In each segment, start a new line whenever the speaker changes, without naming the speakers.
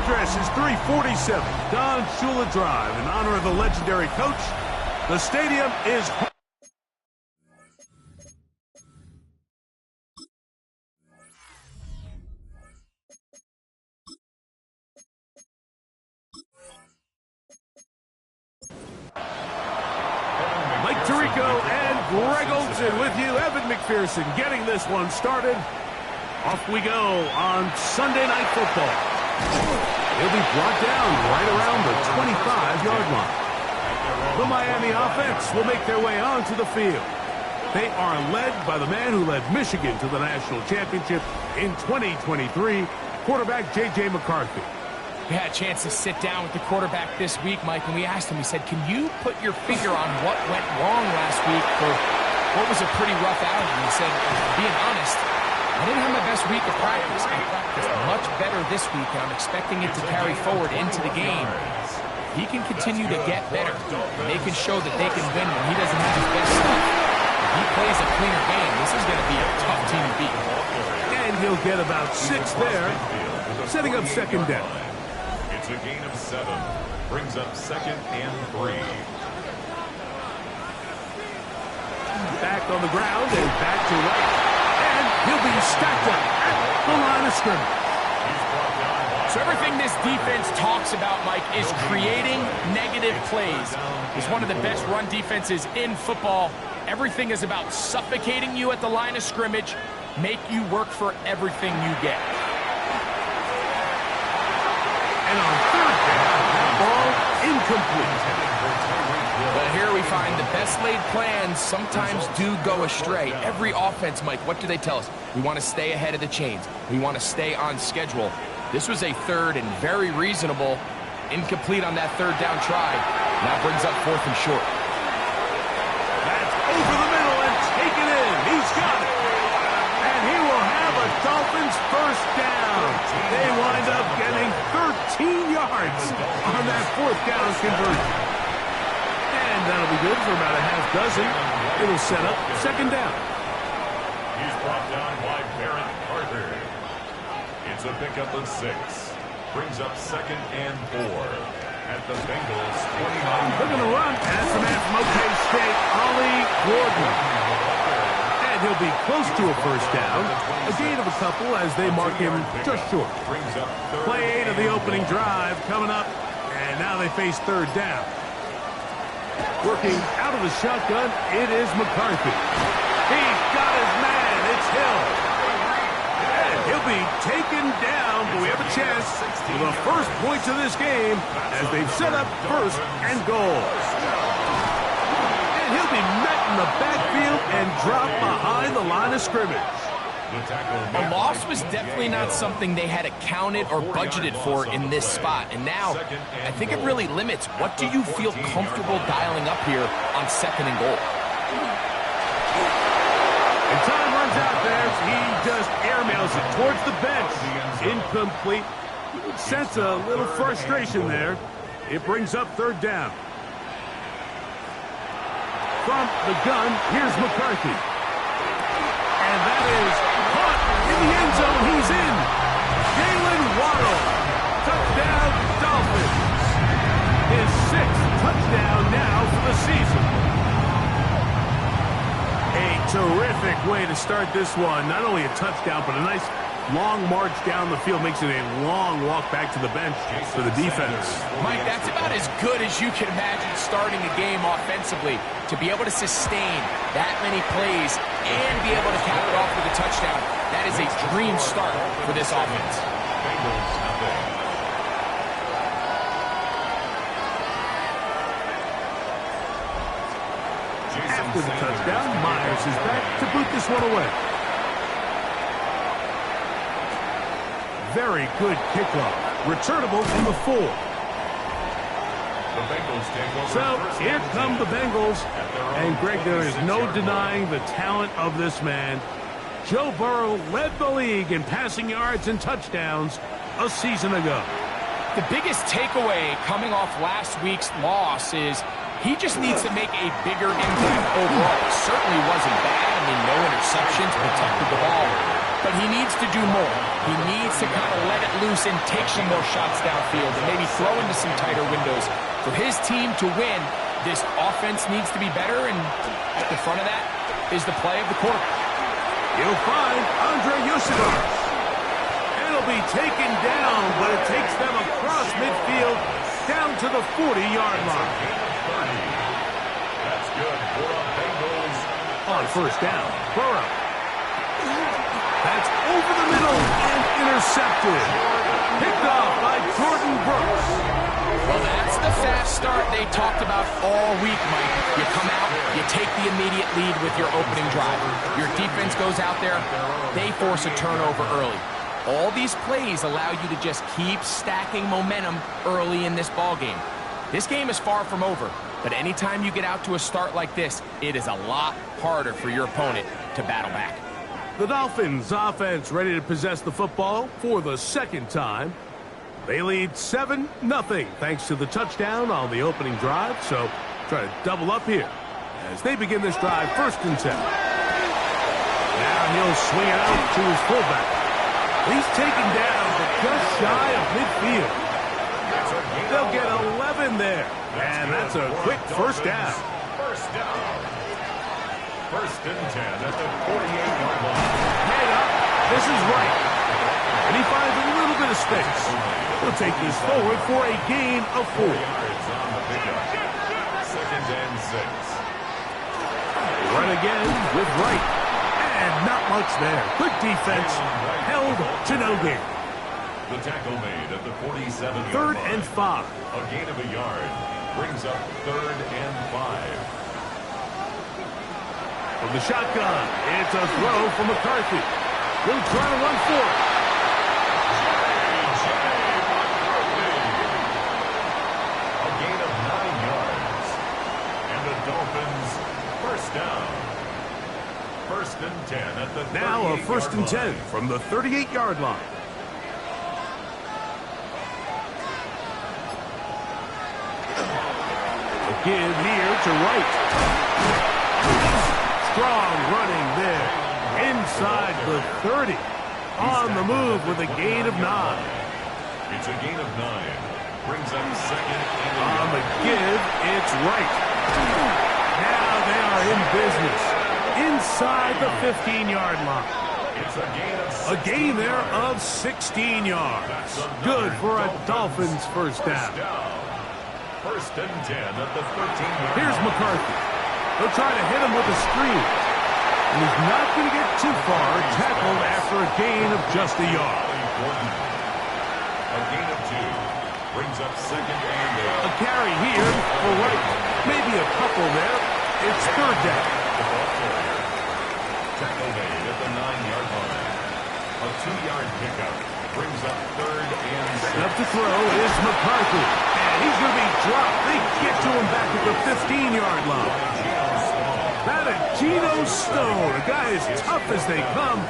address is 347 Don Shula Drive. In honor of the legendary coach, the stadium is... Mike Tirico and Greg Olson with you. Evan McPherson getting this one started. Off we go on Sunday Night Football. He'll be brought down right around the 25-yard line. The Miami offense will make their way onto the field. They are led by the man who led Michigan to the national championship in 2023, quarterback J.J. McCarthy.
We had a chance to sit down with the quarterback this week, Mike, and we asked him, we said, can you put your finger on what went wrong last week for what was a pretty rough outing? And he said, being honest, I didn't have my best week of practice. I practiced much better this week, and I'm expecting it to carry forward into the game. He can continue to get better, and they can show that they can win when he doesn't have his best stuff. If he plays a cleaner game, this is going to be a tough team to beat.
And he'll get about 6 there, setting up second down.
It's a gain of 7. Brings up 2nd and 3.
Back on the ground and back to right. And he'll be stacked up at the line of scrimmage.
So everything this defense talks about, Mike, is creating negative plays. It's one of the best run defenses in football. Everything is about suffocating you at the line of scrimmage, make you work for everything you get.
And on third down, that ball incomplete.
But here we find the best laid plans sometimes do go astray. Every offense, Mike, what do they tell us? We want to stay ahead of the chains. We want to stay on schedule. This was a third and very reasonable. Incomplete on that third down try. Now brings up 4th and short.
That's over the middle and taken in. He's got it. And he will have a Dolphins first down. They wind up getting 13 yards on that 4th down conversion. And that'll be good for about a half dozen. It'll set up second down.
He's brought down by Barrett Carter. It's a pickup of 6. Brings up 2nd and 4 at the Bengals 29.
Looking to run. That's the man from OK State, Ollie Gordon. And he'll be close to a first down. A gain of a couple as they mark him just short. Play 8 of the opening drive coming up. And now they face third down. Working out of the shotgun, it is McCarthy. He's got his man. It's Hill. And he'll be taken down, but we have a chance for the first points of this game as they've set up 1st and goal. And he'll be met in the backfield and dropped behind the line of scrimmage.
A loss was definitely not something they had accounted or budgeted for in this spot. And now, I think it really limits what do you feel comfortable dialing up here on 2nd and goal.
And time runs out there. He just airmails it towards the bench. Incomplete. You would sense a little frustration there. It brings up third down. From the gun, here's McCarthy. And that is caught in the end zone. He's in. Jalen Waddle. Touchdown, Dolphins. His 6th touchdown now for the season. A terrific way to start this one. Not only a touchdown, but a nice long march down the field. Makes it a long walk back to the bench for the defense.
Mike, that's about as good as you can imagine starting a game offensively. To be able to sustain that many plays and be able to cap it off with a touchdown, that is a dream start for this offense.
After the touchdown, Myers is back to boot this one away. Very good kickoff. Returnable in the 4. So here come the Bengals. And Greg, there is no denying the talent of this man. Joe Burrow led the league in passing yards and touchdowns a season ago.
The biggest takeaway coming off last week's loss is he just needs to make a bigger impact overall. It certainly wasn't bad. I mean, no interceptions, protected the ball. but he needs to do more. He needs to kind of let it loose and take some more shots downfield and maybe throw into some tighter windows. For his team to win, this offense needs to be better, and at the front of that is the play of the quarterback.
You'll find Andre Yusidar. It'll be taken down, but it takes them across midfield down to the 40-yard line.
That's good for the Bengals.
On first down, Burrow. That's over the middle and intercepted. Picked off by Jordan Brooks.
Well, that's the fast start they talked about all week, Mike. You come out, you take the immediate lead with your opening drive. Your defense goes out there, they force a turnover early. All these plays allow you to just keep stacking momentum early in this ball game. This game is far from over, but anytime you get out to a start like this, it is a lot harder for your opponent to battle back.
The Dolphins offense ready to possess the football for the second time. They lead 7-0 thanks to the touchdown on the opening drive, so try to double up here as they begin this drive 1st and 10. Now he'll swing it out to his fullback. He's taken down, but just shy of midfield. They'll get 11 there, and that's a quick first down.
First down. 1st and 10 at the 48-yard line.
Head up. This is right. And he finds a little bit of space. He'll take this forward for a gain of 4.
Yards on the pickup. 2nd and 6.
Run again with Wright. And not much there. Good defense. Held to no gain.
The tackle made at the 47-yard
3rd
line.
and 5.
A gain of a yard brings up 3rd and 5.
From the shotgun, it's a throw from McCarthy. He'll try to run for it.
A gain of 9 yards. And the Dolphins first down. 1st and 10 at the 38-yard line.
Now a 1st and 10 from the 38-yard line. A give here to Wright. Strong running there. Inside the 30. On the move with a gain of 9.
It's a gain of 9. Brings up 2nd and
On the give, it's Wright. Now they are in business. Inside the 15-yard line.
It's a gain of 16
A gain there
yards.
of 16 yards. Good for a Dolphins first down.
1st and 10 at the 13-yard
Here's
line.
McCarthy. They'll try to hit him with a screen. And he's not going to get too far. Tackled after a gain of just a yard.
A gain of 2. Brings up 2nd and
A carry here for Wright. Maybe a couple there. It's 3rd down.
Tackle made at the 9-yard line. A 2-yard pickup brings up 3rd and 6.
Up to throw is McCarthy. And he's going to be dropped. They get to him back at the 15-yard line. That is Geno Stone, a guy as tough as they come,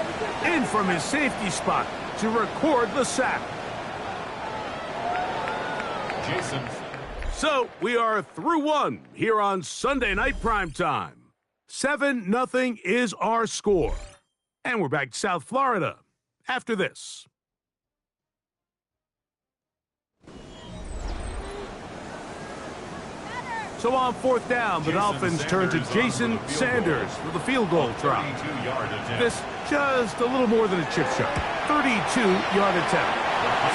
in from his safety spot to record the sack.
Jason.
So we are through one here on Sunday Night Primetime. 7-0 is our score. And we're back to South Florida after this. So on 4th down, the Dolphins turn to Jason Sanders with a field goal try. This just a little more than a chip shot. 32-yard attempt.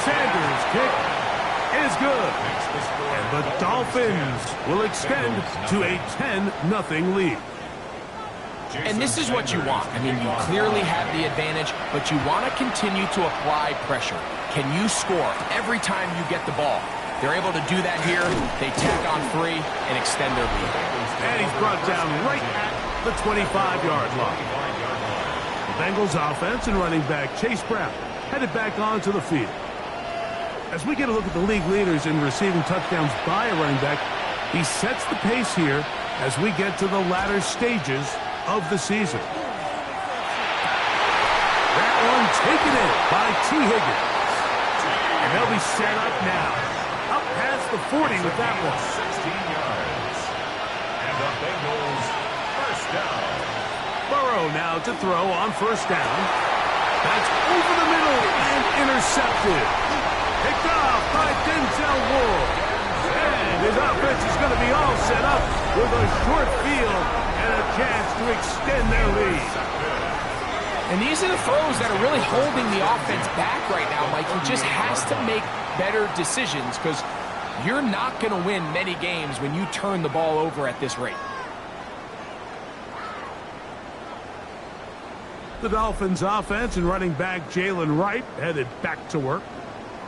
Sanders' kick is good. And the Dolphins will extend to a 10-0 lead.
And this is what you want. I mean, you clearly have the advantage, but you want to continue to apply pressure. Can you score every time you get the ball? They're able to do that here. They tack on 3 and extend their lead.
And he's brought down right at the 25-yard line. The Bengals offense and running back Chase Brown headed back onto the field. As we get a look at the league leaders in receiving touchdowns by a running back, he sets the pace here as we get to the latter stages of the season. That one taken in by T. Higgins. And they'll be set up now. Up past the 40 with that one.
16 yards. And the Bengals first down.
Burrow now to throw on first down. That's over the middle and intercepted. Picked off by Denzel Ward. And his offense is going to be all set up with a short field and a chance to extend their lead.
And these are the throws that are really holding the offense back right now, Mike. He just has to make better decisions because you're not going to win many games when you turn the ball over at this rate.
The Dolphins offense and running back Jalen Wright headed back to work.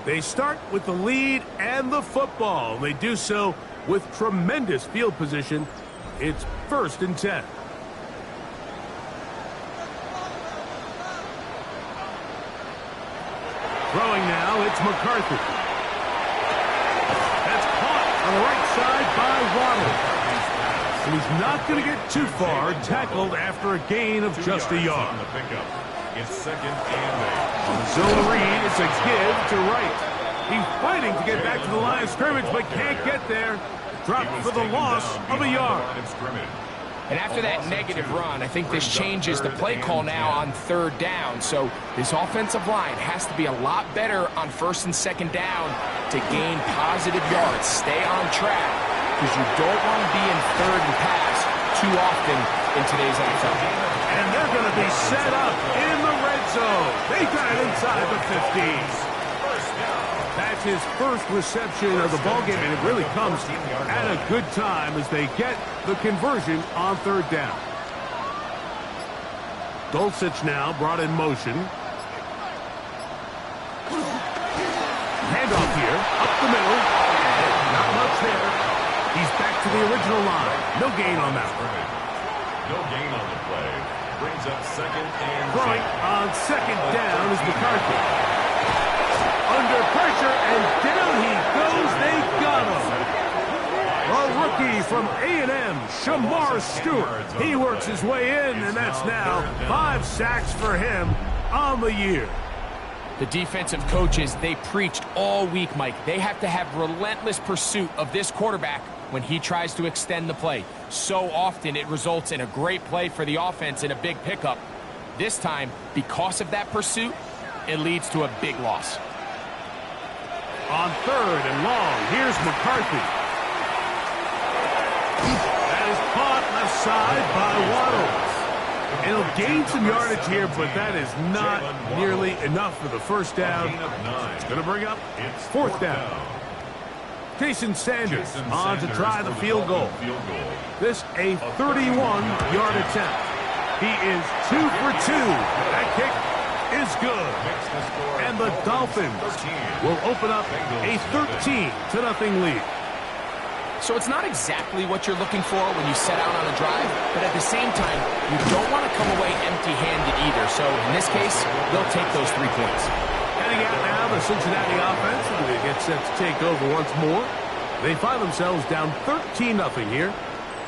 They start with the lead and the football. They do so with tremendous field position. It's 1st and 10. Throwing now, it's McCarthy. That's caught on the right side by Waddle. And he's not going to get too far, tackled after a gain of just a yard.
It's 2nd and 8.
On the zone read, it's a give to Wright. He's fighting to get back to the line of scrimmage, but can't get there. Dropped for the loss of a yard.
And after that negative run, I think this changes the play call now on 3rd down. So this offensive line has to be a lot better on 1st and 2nd down to gain positive yards. Stay on track because you don't want to be in 3rd and pass too often in today's NFL.
And they're going to be set up in the red zone. They got it inside the 50s. That's his first reception of the ballgame, and it really comes at a good time as they get the conversion on 3rd down. Dulcich now brought in motion. Handoff here, up the middle. Not much there. He's back to the original line. No gain on that one.
No gain on the play. Brings up 2nd and 10.
Throwing on 2nd down is McCarthy. Under pressure, and down he goes. They got him. A rookie from A&M, Shamar Stewart. He works his way in, and that's now 5 sacks for him on the year.
The defensive coaches, they preached all week, Mike. They have to have relentless pursuit of this quarterback when he tries to extend the play. So often it results in a great play for the offense and a big pickup. This time, because of that pursuit, it leads to a big loss.
On 3rd and long, here's McCarthy. That is caught left side by Waddle. And he'll gain some yardage here, but that is not nearly enough for the 1st down. It's going to bring up 4th down. Jason Sanders on to try the field goal. This a 31-yard attempt. He is 2 for 2. That kick is good. And the Dolphins will open up a 13-0 lead.
So it's not exactly what you're looking for when you set out on a drive, but at the same time, you don't want to come away empty-handed either. So in this case, they'll take those 3 points.
Heading out now, the Cincinnati offense, and they get set to take over once more. They find themselves down 13-0 here.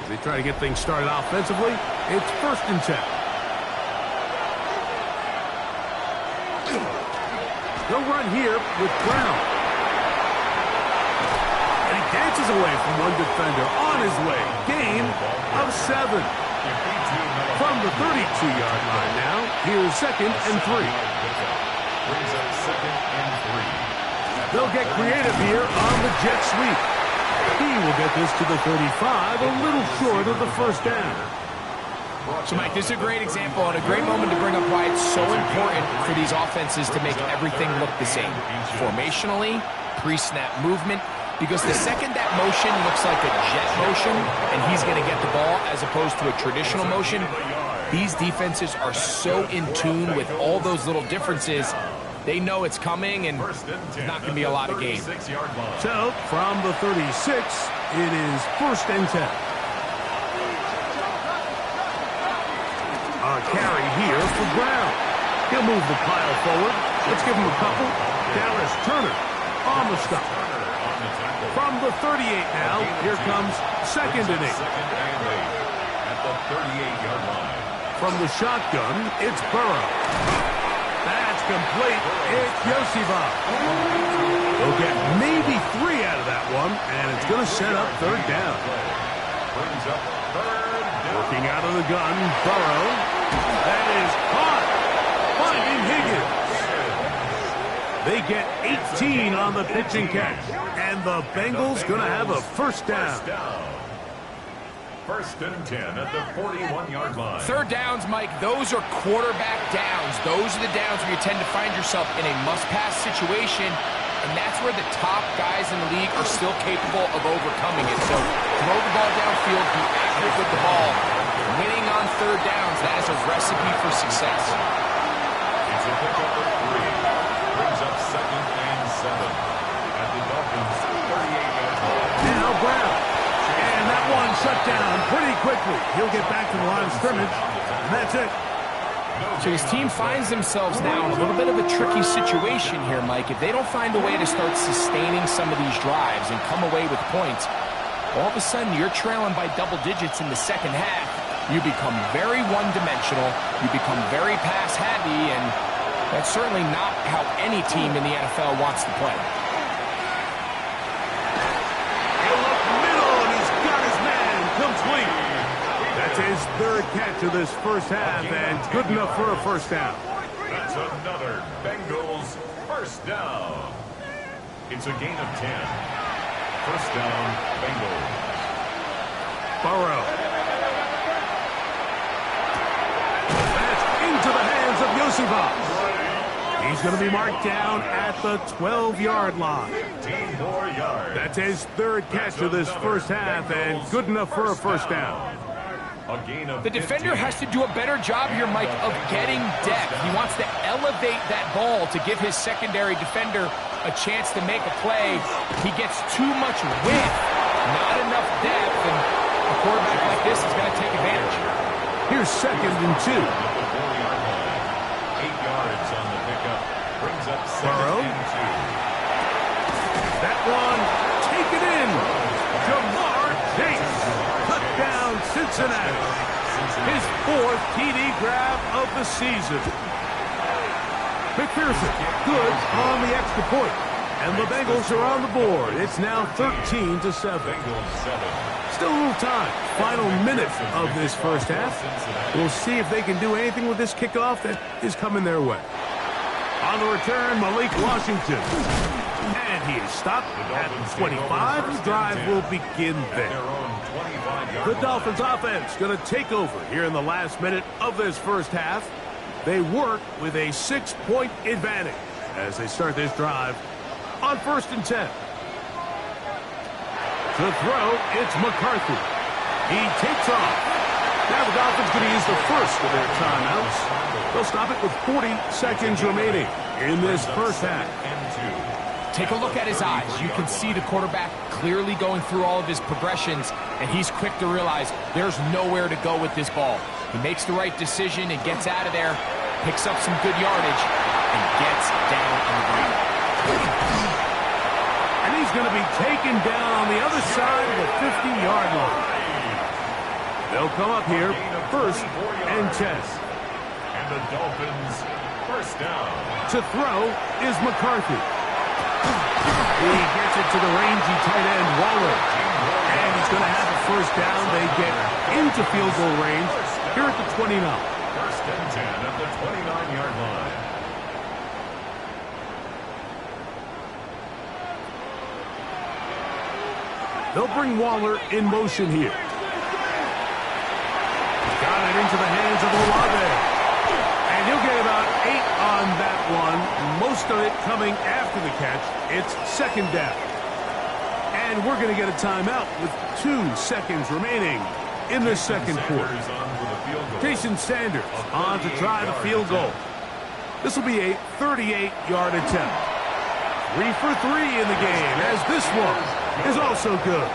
As they try to get things started offensively, it's 1st and 10. They'll run here with Brown. And he dances away from one defender on his way. Gain of 7. From the 32-yard line now, here's 2nd and 3.
Brings up 2nd and 3.
They'll get creative here on the jet sweep. He will get this to the 35, a little short of the 1st down.
So, Mike, this is a great example and a great moment to bring up why it's so important for these offenses to make everything look the same. Formationally, pre-snap movement, because the second that motion looks like a jet motion and he's going to get the ball as opposed to a traditional motion, these defenses are so in tune with all those little differences. They know it's coming, and there's not going to be a lot of gain.
So, from the 36, it is 1st and 10. A carry here for Brown. He'll move the pile forward. Let's give him a couple. Dallas Turner on the stop. From the 38 now, here comes 2nd and 8.
At the 38-yard line.
From the shotgun, it's Burrow. That's complete. It's Yosivov. They'll get maybe 3 out of that one, and it's going to set up 3rd down.
Brings up 3rd down.
Working out of the gun, Burrow. That is caught. Finding Higgins. They get 18 on the pitch and catch. And the Bengals going to have a first down.
First and 10 at the 41-yard line.
Third downs, Mike, those are quarterback downs. Those are the downs where you tend to find yourself in a must-pass situation, and that's where the top guys in the league are still capable of overcoming it. So throw the ball downfield, be accurate with the ball. Winning on third downs, that is a recipe for success.
It's a pickup of 3. Brings up second and 7 at the Dolphins' 38-yard line.
Now Brown. And that one shut down pretty quickly. He'll get back to the line of scrimmage, and that's it.
So his team finds themselves now in a little bit of a tricky situation here, Mike. If they don't find a way to start sustaining some of these drives and come away with points, all of a sudden you're trailing by double digits in the second half. You become very one-dimensional. You become very pass-heavy, and that's certainly not how any team in the NFL wants to play.
That's his third catch of this first half, and good enough for a first down.
That's another Bengals first down. It's a gain of 10. First down, Bengals.
Burrow. That's into the hands of Yosivas. He's going to be marked down at the 12-yard line.
15 more yards.
That's his third catch of this first half, and good enough for a first down.
A gain of
The defender
15.
has to do a better job here, Mike, of getting depth. He wants to elevate that ball to give his secondary defender a chance to make a play. He gets too much width, not enough depth, and a quarterback like this is going to take advantage.
Here's second and 2.
4-yard line. 8 yards on the pickup. Brings up
Burrow.
second and 2.
That one taken in. Jamar Chase. Touchdown, Cincinnati. His 4th TD grab of the season. McPherson, good on the extra point. And the Bengals are on the board. It's now 13-7.
Bengals 7.
Still a little time. Final minute of this first half. We'll see if they can do anything with this kickoff that is coming their way. On the return, Malik Washington. And he is stopped at 25. The drive will begin there. The Dolphins offense going to take over here in the last minute of this first half. They work with a 6-point advantage as they start this drive on 1st and 10. To throw, it's McCarthy. He takes off. Now the Dolphins going to use the first of their timeouts. They'll stop it with 40 seconds remaining in this first half.
Take a look at his eyes. You can see the quarterback clearly going through all of his progressions, and he's quick to realize there's nowhere to go with this ball. He makes the right decision and gets out of there, picks up some good yardage, and gets down on the ground.
And he's going to be taken down on the other side of the 50-yard line. They'll come up here, 1st and 10.
And the Dolphins first down.
To throw is McCarthy. He gets it to the rangy tight end, Waller. And he's going to have a first down. They get into field goal range here at the 29.
1st and 10 at the 29-yard line.
They'll bring Waller in motion here. Got it into the hands of Olave. And he'll get about 8 on that one. Most of it coming after the catch. It's 2nd down. And we're going to get a timeout with 2 seconds remaining in the second quarter. Jason Sanders on to try the field goal. This will be a 38-yard attempt. 3 for 3 in the game, as this one is also good.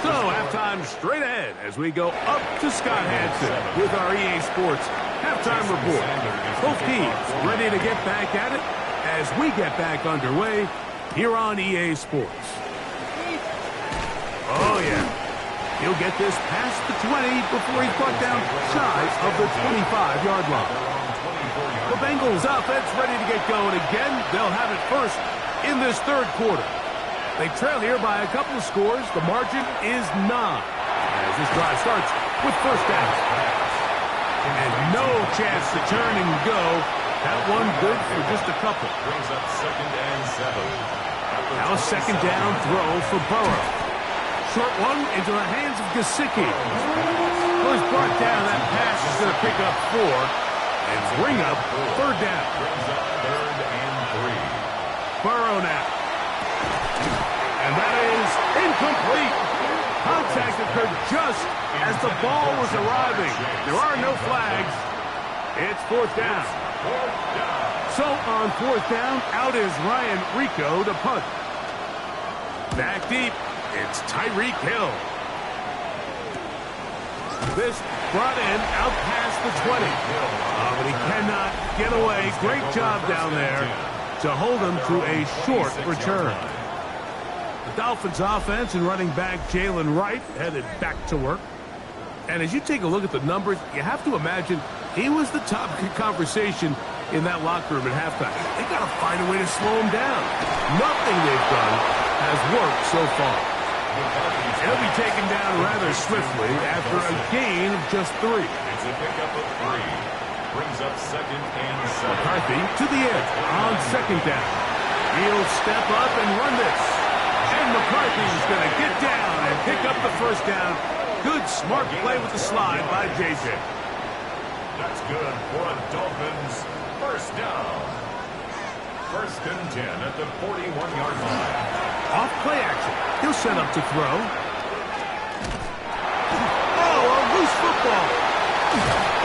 So halftime straight ahead as we go up to Scott Hansen with our EA Sports halftime report. Both teams ready to get back at it as we get back underway here on EA Sports. Oh, yeah. He'll get this past the 20 before he's brought down shy of the 25-yard line. The Bengals offense ready to get going again. They'll have it first in this third quarter. They trail here by a couple of scores. The margin is 9 as this drive starts with first down. And no chance to turn and go That one good for just a couple.
Brings up 2nd and 7.
Now a 2nd down throw for Burrow. Short one into the hands of Gesicki. Well, he's brought down. That pass is going to pick up 4 and bring up 3rd down.
Brings up 3rd and 3.
Burrow now. And that is incomplete. Contact occurred just as the ball was arriving. There are no flags. It's 4th down. So on 4th down, out is Ryan Rico to punt. Back deep, it's Tyreek Hill. This brought in out past the 20. But he cannot get away. Great job down there to hold him to a short return. The Dolphins offense and running back Jalen Wright headed back to work. And as you take a look at the numbers, you have to imagine he was the top conversation in that locker room at halftime. They got to find a way to slow him down. Nothing they've done has worked so far. He'll be taken down rather swiftly after a gain of just 3.
It's a pickup of 3. Brings up 2nd and 7.
McCarthy to the edge on 2nd down. He'll step up and run this. And McCarthy's going to get down and pick up the 1st down. Good, smart play with the slide by J.J.
That's good for a Dolphins 1st down. 1st and 10 at the 41-yard line.
Off play action. He'll set up to throw. Oh, a loose football.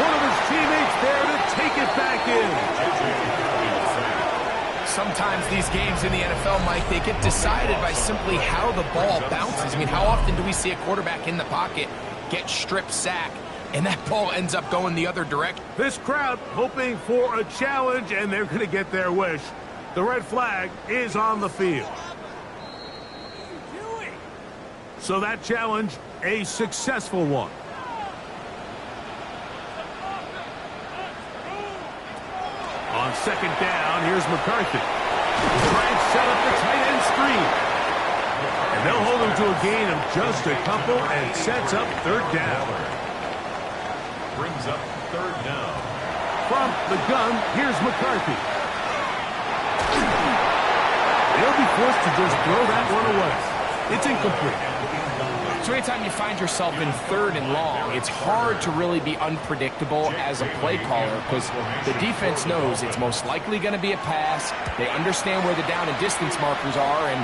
One of his teammates there to take it back in.
Sometimes these games in the NFL, Mike, they get decided by simply how the ball bounces. I mean, how often do we see a quarterback in the pocket get strip sack, and that ball ends up going the other direction?
This crowd hoping for a challenge, and they're going to get their wish. The red flag is on the field. So that challenge, a successful one. On 2nd down, here's McCarthy. Trying to set up the tight end screen. And they'll hold him to a gain of just a couple and sets up 3rd down.
Brings up 3rd down.
From the gun, here's McCarthy. They'll be forced to just throw that one away. It's incomplete.
So anytime you find yourself in 3rd and long, it's hard to really be unpredictable as a play caller because the defense knows it's most likely going to be a pass. They understand where the down and distance markers are, and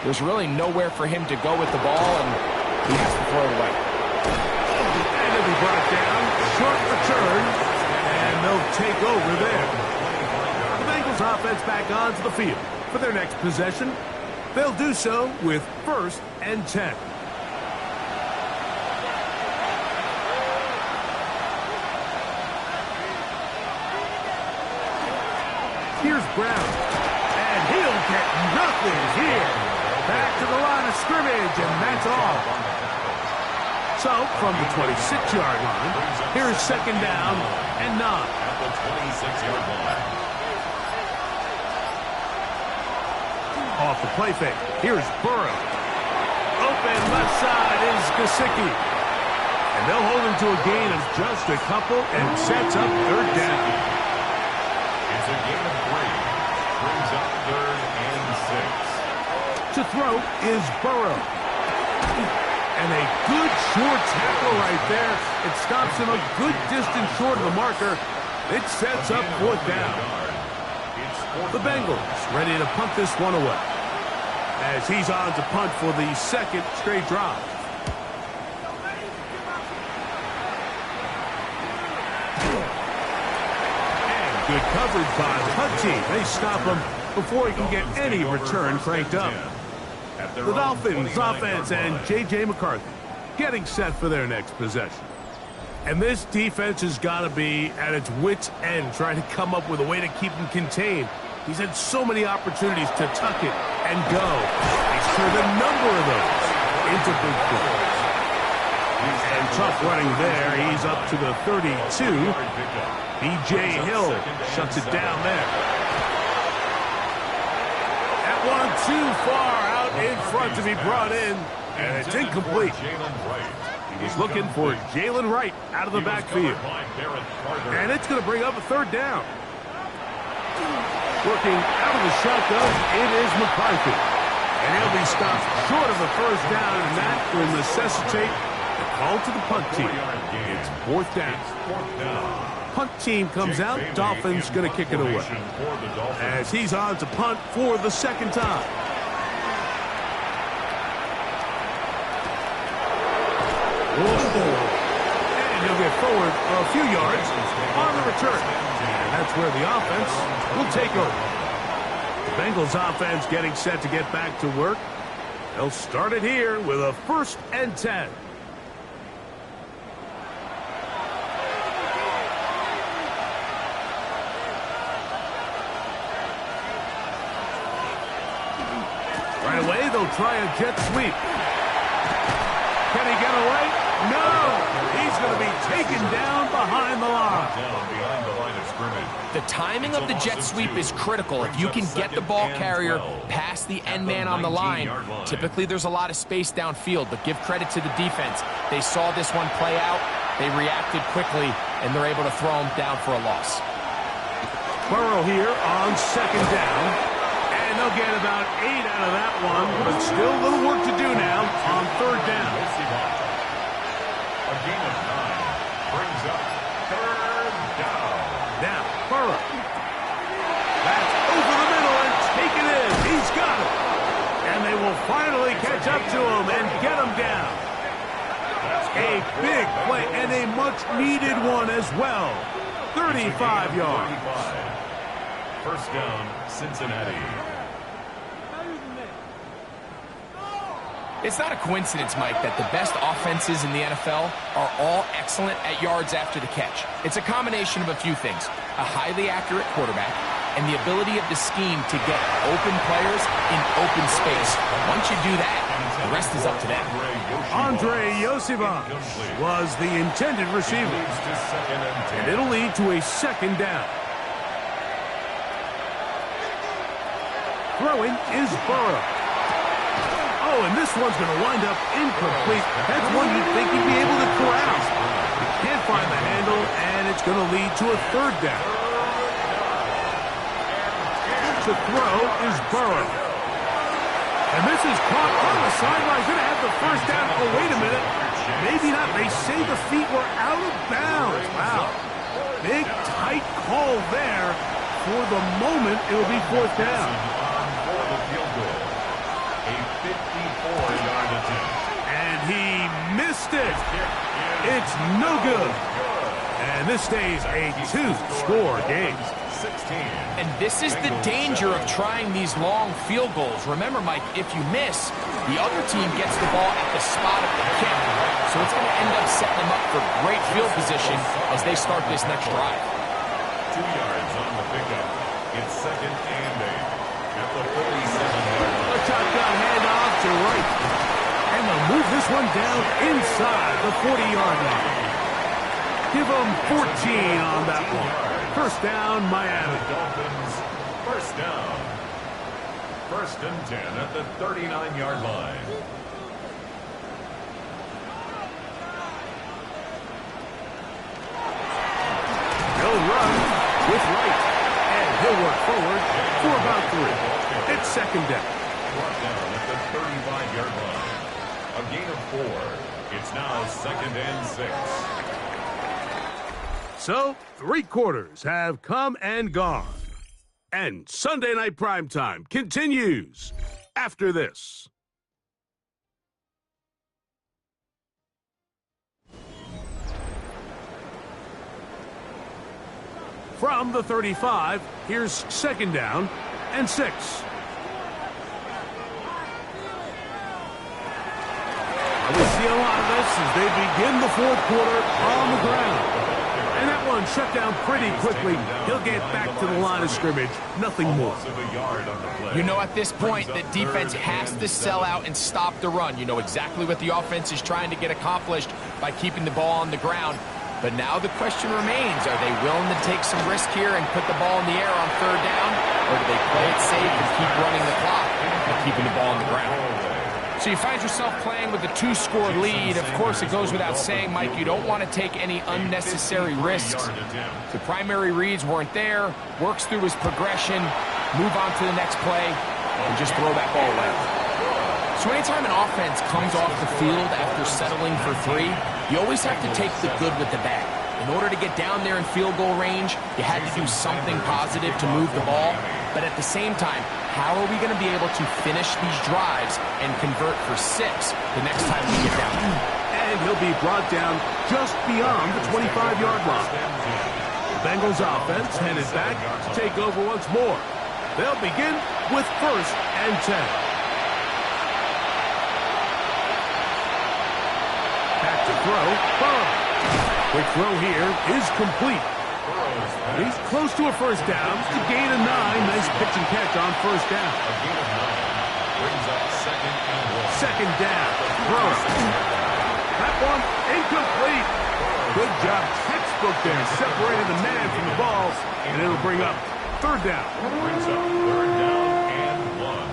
there's really nowhere for him to go with the ball, and he has to throw it away.
And it'll be brought down, short return, and they'll take over there. The Bengals offense back onto the field for their next possession. They'll do so with 1st and 10. Here's Brown, and he'll get nothing here. Back to the line of scrimmage, and that's all. So, from the 26-yard line, here's 2nd down and 9.
At the 26-yard line.
Off the play fake, here's Burrow. Open left side is Gesicki. And they'll hold him to a gain of just a couple and sets up 3rd down.
It's a gain of 3. Brings up 3rd and 6.
To throw is Burrow. And a good short tackle right there. It stops him a good distance short of the marker. It sets up 4th down. The Bengals ready to punt this one away. As he's on to punt for the 2nd straight drive. Good coverage by the punt team. They stop him before he can get any return cranked up. The Dolphins offense and J.J. McCarthy getting set for their next possession. And this defense has got to be at its wits' end trying to come up with a way to keep him contained. He's had so many opportunities to tuck it and go. He's turned a number of those into big plays. And tough running there. He's up to the 32. B.J. Hill shuts it down there. That one too far out in front to be brought in, and it's incomplete. He was looking for Jalen Wright out of the backfield. And it's going to bring up a 3rd down. Working out of the shotgun, it is McCarthy. And he'll be stopped short of a first down, and that will necessitate a call to the punt team. It's fourth down. Punt team comes out. Dolphins going to kick it away. As he's on to punt for the second time. And he'll get forward a few yards on the return. And that's where the offense will take over. The Bengals offense getting set to get back to work. They'll start it here with a 1st and 10. Right away, they'll try a jet sweep. Can he get away? No! He's going to be taken down behind the line.
The timing of the jet sweep is critical. If you can get the ball carrier past the end man on the line, typically there's a lot of space downfield, but give credit to the defense. They saw this one play out, they reacted quickly, and they're able to throw him down for a loss.
Burrow here on 2nd down, and they'll get about 8 out of that one, but still a little work to do now on 3rd down.
A gain of 9 brings up 3rd down.
Now, Burrow. That's over the middle and taken in. He's got it. And they will finally catch up to him and get him down. A big play and a much-needed one as well. 35 yards.
1st down, Cincinnati.
It's not a coincidence, Mike, that the best offenses in the NFL are all excellent at yards after the catch. It's a combination of a few things. A highly accurate quarterback and the ability of the scheme to get open players in open space. Once you do that, the rest is up to them.
Andre Yosivas was the intended receiver. And it'll lead to a 2nd down. Throwing is Burrow. Oh, and this one's going to wind up incomplete. That's one you'd think he'd be able to corral. He can't find the handle, and it's going to lead to a 3rd down. The throw is Burrow. And this is caught on the sideline. Going to have the 1st down. Oh, wait a minute. Maybe not. They say the feet were out of bounds. Wow. Big, tight call there. For the moment, it'll be 4th down. And he missed it. It's no good. And this stays a 2-score game.
And this is the danger of trying these long field goals. Remember, Mike, if you miss, the other team gets the ball at the spot of the kick. So it's going to end up setting them up for great field position as they start this next drive.
2 yards on the pickup. It's 2nd and 8 at the 47-yard line.
A shotgun handoff to right. And they'll move this one down inside the 40-yard line. Give them 14 on that one. 1st down, Miami.
The Dolphins, 1st down. 1st and 10 at the 39-yard line.
He'll run with right. And he'll work forward for about 3. It's 2nd down.
Brought down at the 35-yard line. A gain of 4. It's now 2nd and 6.
So, 3 quarters have come and gone. And Sunday Night Primetime continues after this. From the 35, here's 2nd down and 6. We see a lot of this as they begin the 4th quarter on the ground. And that one shut down pretty quickly. He'll get back to the line of scrimmage. Nothing more.
You know, at this point, the defense has to sell out and stop the run. You know exactly what the offense is trying to get accomplished by keeping the ball on the ground. But now the question remains, are they willing to take some risk here and put the ball in the air on 3rd down? Or do they play it safe and keep running the clock and keeping the ball on the ground? So you find yourself playing with a 2-score lead. Of course, it goes without saying, Mike, you don't want to take any unnecessary risks. The primary reads weren't there, works through his progression, move on to the next play, and just throw that ball away. So anytime an offense comes off the field after settling for 3, you always have to take the good with the bad. In order to get down there in field goal range, you had to do something positive to move the ball. But at the same time, how are we going to be able to finish these drives and convert for 6 the next time we get down there?
And he'll be brought down just beyond the 25-yard line. The Bengals offense headed back to take over once more. They'll begin with 1st and 10. Back to throw. Burrow. Quick throw here is complete. He's close to a first down. To gain a 9. Nice pitch and catch on first down.
Brings up 2nd and 1.
Second down. Throw. That one incomplete. Good job. Textbook there. Separating the man from the ball. And it'll bring up 3rd down.
Brings up 3rd down and 1.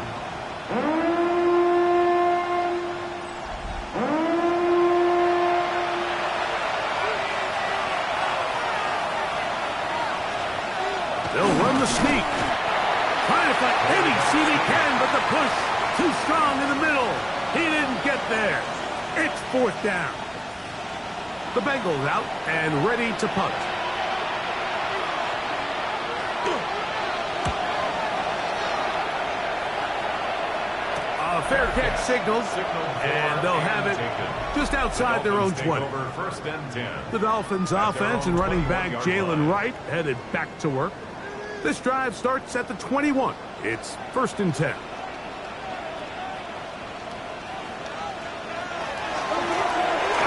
They'll run the sneak. Trying to find any seat he can, but the push too strong in the middle. He didn't get there. It's 4th down. The Bengals out and ready to punt. A fair catch signals, and they'll have it just outside their own 20. The Dolphins offense and running back Jalen Wright headed back to work. This drive starts at the 21. It's 1st and 10.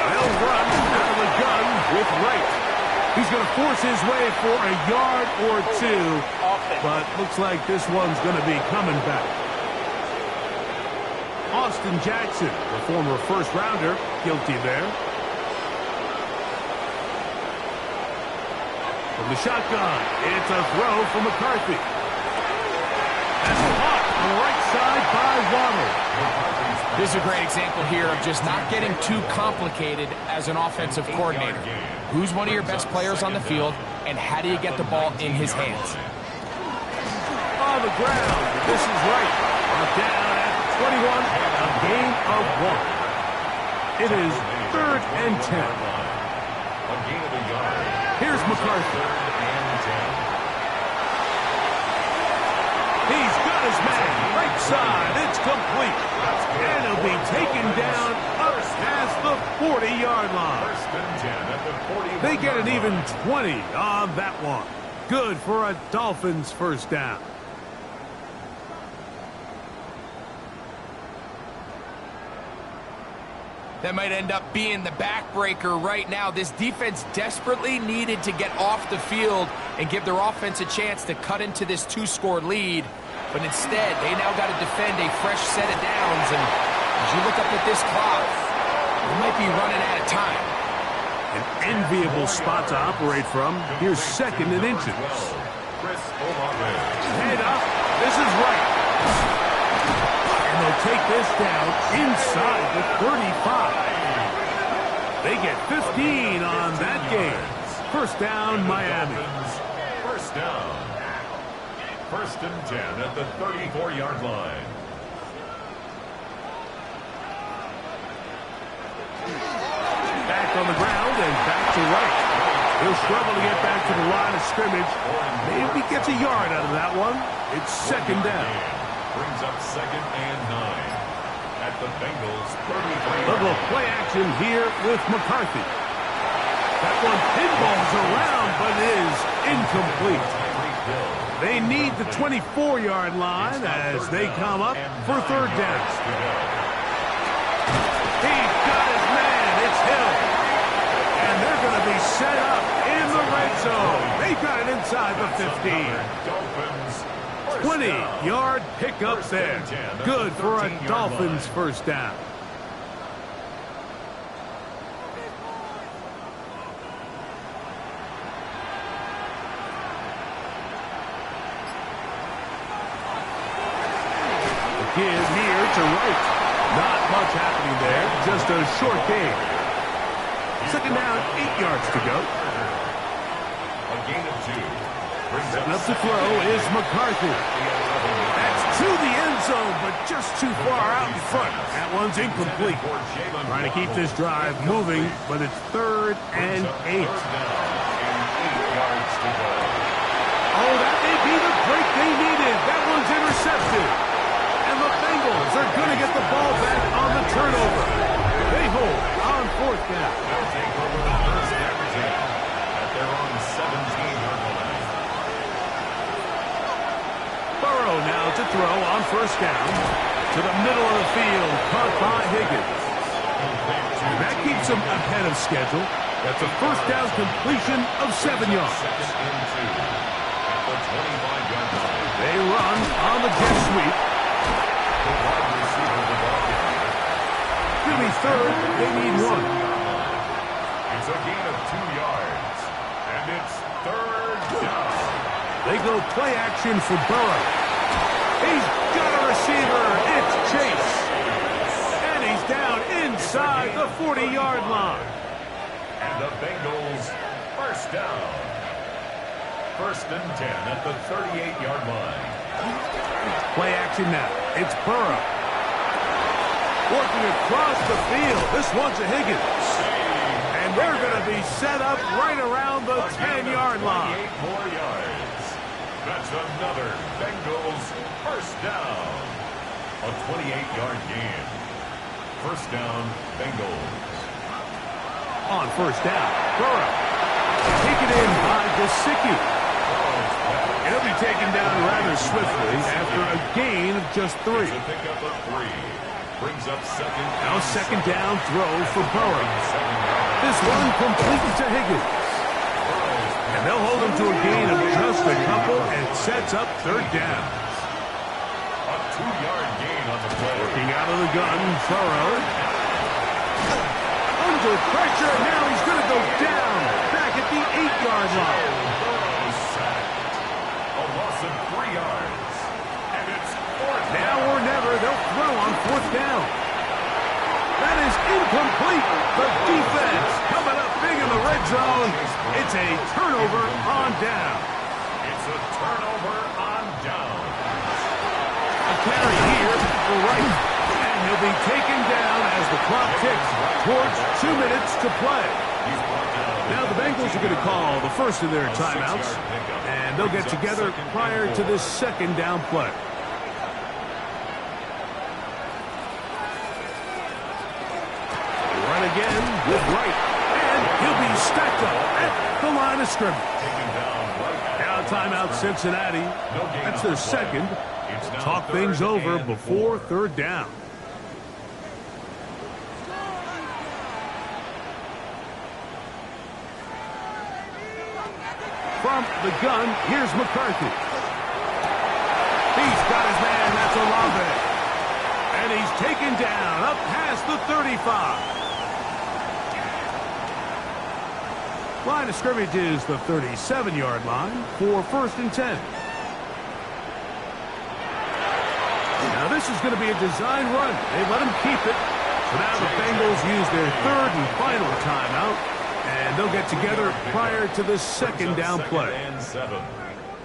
They'll run out of the gun with Wright. He's going to force his way for a yard or 2, but looks like this one's going to be coming back. Austin Jackson, the former first-rounder, guilty there. From the shotgun, it's a throw from McCarthy. That's caught on the right side by Waddle.
This is a great example here of just not getting too complicated as an offensive coordinator. Who's one of your best players on the field, and how do you get the ball in his hands?
On the ground, this is right. Down at 21, a gain of 1. It is 3rd and 10.
A gain of a yard.
Here's McCarthy. He's got his man. Right side. It's complete. And he'll be taken down up past the 40-yard line. They get an even 20 on that one. Good for a Dolphins first down.
That might end up being the backbreaker right now. This defense desperately needed to get off the field and give their offense a chance to cut into this 2-score lead. But instead, they now got to defend a fresh set of downs. And as you look up at this clock, they might be running out of time.
An enviable spot to operate from. Here's 2nd and inches. Head up. This is right. And they'll take this down inside the 35. They get 15 on that game. First down, Miami.
First down. 1st and 10 at the 34-yard line.
Back on the ground and back to Wright. He'll struggle to get back to the line of scrimmage. Maybe gets a yard out of that one. It's 2nd down.
Brings up 2nd and 9 at the Bengals 33.
Little play action here with McCarthy. That one pinballs around, but is incomplete. They need the 24-yard line as they come up for 3rd down. He's got his man. It's Hill. And they're going to be set up in the red zone. They've got it inside the 15. 20-yard pickup there. Good for a Dolphins first down. The give here to Wright. Not much happening there. Just a short gain. Second down, 8 yards to go.
A gain of 2.
Setting up to throw is McCarthy. That's to the end zone, but just too far out in front. That one's incomplete. Trying to keep this drive moving, but it's 3rd and 8. Oh, that may be the break they needed. That one's intercepted. And the Bengals are going to get the ball back on the turnover. They hold on 4th down.
They'll take over the first down at their own 17-yard line.
Burrow now to throw on 1st down. To the middle of the field, caught by Higgins. That keeps him ahead of schedule. That's a 1st down completion of 7 yards. They run on the jet sweep. Give me 3rd. They need 1.
It's a gain of 2 yards. And it's 3rd down.
They go play action for Burrow. He's got a receiver. It's Chase. And he's down inside the 40-yard line.
And the Bengals 1st down. 1st and 10 at the 38-yard line.
Play action now. It's Burrow. Working across the field. This one's a Higgins. And they're going to be set up right around the 10-yard line.
8 more yards. That's another Bengals 1st down. A 28-yard gain. 1st down, Bengals.
On 1st down, Burrow. Taken in by Gesicki. He'll be taken down rather swiftly after a gain of just 3.
It's a pickup of 3. Brings up 2nd.
Now 2nd down throw for Burrow. This one complete to Higgins. And they'll hold him to a gain of just a couple and sets up 3rd down.
A 2-yard gain on the play.
Working out of the gun, Burrow. Under pressure, now he's going to go down. Back at the 8-yard line.
A loss of 3 yards. And it's 4th.
Now or never, they'll throw on 4th down. That is incomplete. The defense coming up big in the red zone. It's a turnover on down.
It's a turnover on down.
A carry here for Wright. And he'll be taken down as the clock ticks towards 2 minutes to play. Now the Bengals are going to call the first of their timeouts. And they'll get together prior to this 2nd down play. Run again with Wright. And he'll be stacked up at the line of scrimmage. Now timeout Cincinnati. That's their 2nd. Talk things over before 3rd down. From the gun, here's McCarthy. He's got his man, that's Olave. And he's taken down up past the 35. Line of scrimmage is the 37-yard line for 1st and 10. Now this is going to be a design run. They let him keep it. So now the Bengals use their 3rd and final timeout. And they'll get together prior to the 2nd down play.
2nd and 7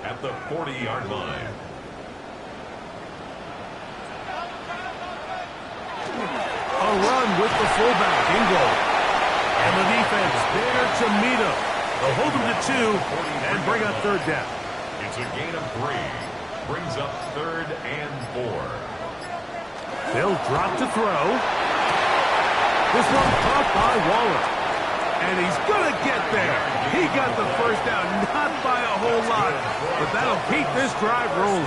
at the 40-yard line.
A run with the fullback in goal. And the defense there to meet him. They'll hold him to 2 and bring up 3rd down.
It's a gain of 3. Brings up 3rd and 4.
They'll drop to throw. This one caught by Waller. And he's going to get there. He got the 1st down, not by a whole lot, but that'll keep this drive rolling.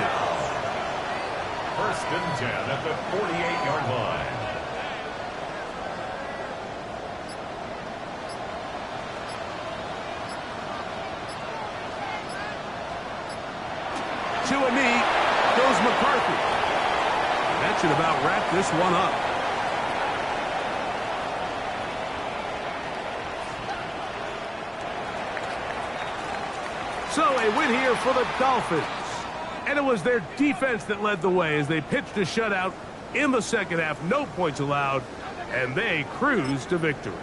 1st and 10 at the 48-yard line.
To a knee goes McCarthy. That should about wrap this one up. So a win here for the Dolphins. And it was their defense that led the way as they pitched a shutout In the second half, no points allowed, and they cruise to victory.